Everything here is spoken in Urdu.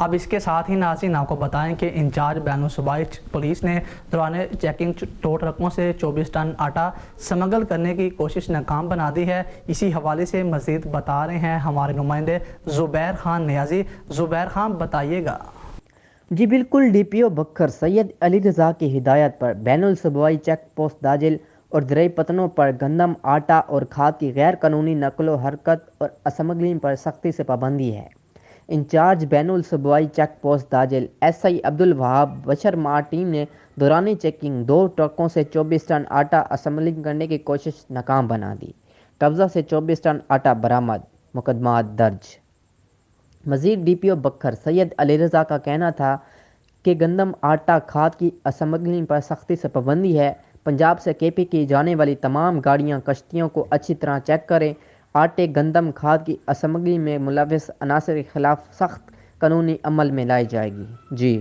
اب اس کے ساتھ ہی ناظرین آپ کو بتائیں کہ انچارج بین الصوبائی پولیس نے دوران چیکنگ ٹو ٹرکوں سے 24 ٹن آٹا سمگل کرنے کی کوشش ناکام بنا دی ہے۔ اسی حوالے سے مزید بتا رہے ہیں ہمارے نمائندے زبیر خان نیازی۔ زبیر خان بتائیے گا۔ جی بالکل، ڈی پی او بکھر سید علی رضا کی ہدایت پر بین الصوبائی چیک پوسٹ داجل اور درئی پتنوں پر گندم، آٹا اور کھاد کی غیر قانونی نقل و حرکت اور اسمگلنگ پر سختی سے پابندی ہے۔ انچارج بین الصوبائی check post Dajal S I Abdulwahab Bashar مار ٹیم نے دوران چیکنگ 2 ٹرکوں سے 24 ٹن آٹا اسمگلنگ کرنے کی کوشش ناکام بنا دی۔ قبضہ سے 24 ٹن آٹا برآمد، مقدمات درج۔ مزید ڈی پی او بکھر سید علی رضا کا کہنا تھا کہ گندم، آٹا، کھاد کی اسمگلنگ پر سختی سے پابندی ہے۔ پنجاب سے کے پی کی جانے والی تمام گاڑیاں کشتیوں کو اچھی طرح چیک کریں۔ آٹے، گندم، کھاد کی اسمگلنگ میں ملوث عناصر کے خلاف سخت قانونی عمل میں لائی جائے گی۔ جی